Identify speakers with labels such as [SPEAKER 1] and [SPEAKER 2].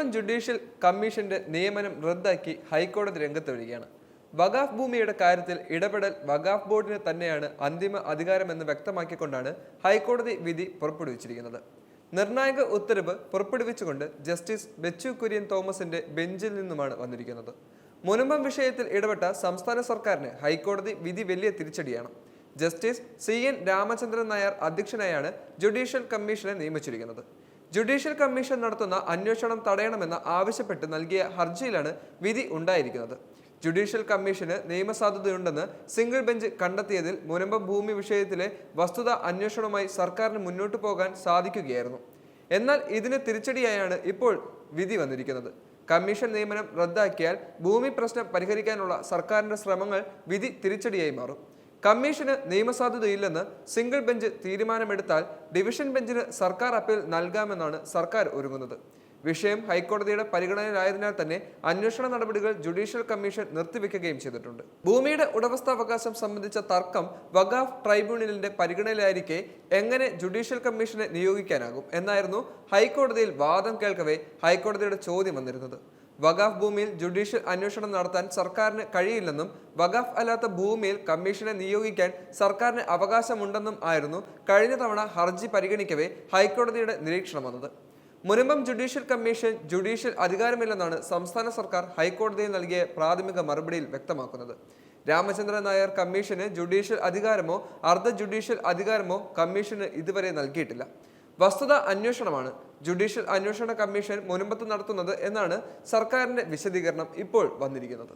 [SPEAKER 1] Munambam judicial കമ്മീഷന്റെ നിയമനം റദ്ദാക്കി ഹൈക്കോടതി രംഗത്ത് വരികയാണ്. വഖഫ് ഭൂമിയുടെ കാര്യത്തിൽ ഇടപെടൽ വഖഫ് ബോർഡിന് തന്നെയാണ് അന്തിമ അധികാരമെന്ന് വ്യക്തമാക്കിക്കൊണ്ടാണ് ഹൈക്കോടതി വിധി പുറപ്പെടുവിച്ചിരിക്കുന്നത്. നിർണായക ഉത്തരവ് പുറപ്പെടുവിച്ചുകൊണ്ട് ജസ്റ്റിസ് ബെച്ചു കുര്യൻ തോമസിന്റെ ബെഞ്ചിൽ നിന്നുമാണ് വന്നിരിക്കുന്നത്. മുനമ്പം വിഷയത്തിൽ ഇടപെട്ട സംസ്ഥാന സർക്കാരിന് ഹൈക്കോടതി വിധി വലിയ തിരിച്ചടിയാണ്. ജസ്റ്റിസ് CN രാമചന്ദ്രൻ നായർ അധ്യക്ഷനായാണ് ജുഡീഷ്യൽ കമ്മീഷനെ നിയമിച്ചിരിക്കുന്നത്. ജുഡീഷ്യൽ കമ്മീഷൻ നടത്തുന്ന അന്വേഷണം തടയണമെന്ന് ആവശ്യപ്പെട്ട് നൽകിയ ഹർജിയിലാണ് വിധി ഉണ്ടായിരിക്കുന്നത്. ജുഡീഷ്യൽ കമ്മീഷന് നിയമസാധുതയുണ്ടെന്ന് സിംഗിൾ ബെഞ്ച് കണ്ടെത്തിയതിൽ മുനമ്പം ഭൂമി വിഷയത്തിലെ വസ്തുത അന്വേഷണവുമായി സർക്കാരിന് മുന്നോട്ടു പോകാൻ സാധിക്കുകയായിരുന്നു. എന്നാൽ ഇതിന് തിരിച്ചടിയായാണ് ഇപ്പോൾ വിധി വന്നിരിക്കുന്നത്. കമ്മീഷൻ നിയമനം റദ്ദാക്കിയാൽ ഭൂമി പ്രശ്നം പരിഹരിക്കാനുള്ള സർക്കാരിന്റെ ശ്രമങ്ങൾ വിധി തിരിച്ചടിയായി മാറും. കമ്മീഷന് നിയമസാധുതയില്ലെന്ന് സിംഗിൾ ബെഞ്ച് തീരുമാനമെടുത്താൽ ഡിവിഷൻ ബെഞ്ചിന് സർക്കാർ അപ്പീൽ നൽകാമെന്നാണ് സർക്കാർ ഒരുങ്ങുന്നത്. വിഷയം ഹൈക്കോടതിയുടെ പരിഗണനയിലായതിനാൽ തന്നെ അന്വേഷണ നടപടികൾ ജുഡീഷ്യൽ കമ്മീഷൻ നിർത്തിവെക്കുകയും ചെയ്തിട്ടുണ്ട്. ഭൂമിയുടെ ഉടമസ്ഥാവകാശം സംബന്ധിച്ച തർക്കം വഖഫ് ട്രൈബ്യൂണലിന്റെ പരിഗണനയിലായിരിക്കെ എങ്ങനെ ജുഡീഷ്യൽ കമ്മീഷനെ നിയോഗിക്കാനാകും എന്നായിരുന്നു ഹൈക്കോടതിയിൽ വാദം കേൾക്കവേ ഹൈക്കോടതിയുടെ ചോദ്യം വന്നിരുന്നത്. വഖഫ് ഭൂമിയിൽ ജുഡീഷ്യൽ അന്വേഷണം നടത്താൻ സർക്കാരിന് കഴിയില്ലെന്നും വഖഫ് അല്ലാത്ത ഭൂമിയിൽ കമ്മീഷനെ നിയോഗിക്കാൻ സർക്കാരിന് അവകാശമുണ്ടെന്നും ആയിരുന്നു കഴിഞ്ഞ തവണ ഹർജി പരിഗണിക്കവേ ഹൈക്കോടതിയുടെ നിരീക്ഷണം വന്നത്. മുനമ്പം ജുഡീഷ്യൽ കമ്മീഷൻ ജുഡീഷ്യൽ അധികാരമില്ലെന്നാണ് സംസ്ഥാന സർക്കാർ ഹൈക്കോടതിയിൽ നൽകിയ പ്രാഥമിക മറുപടിയിൽ വ്യക്തമാക്കുന്നത്. രാമചന്ദ്രൻ നായർ കമ്മീഷന് ജുഡീഷ്യൽ അധികാരമോ അർദ്ധ ജുഡീഷ്യൽ അധികാരമോ കമ്മീഷന് ഇതുവരെ നൽകിയിട്ടില്ല. വസ്തുത അന്വേഷണമാണ് ജുഡീഷ്യൽ അന്വേഷണ കമ്മീഷൻ മുനമ്പത്ത് നടത്തുന്നത് എന്നാണ് സർക്കാരിന്റെ വിശദീകരണം ഇപ്പോൾ വന്നിരിക്കുന്നത്.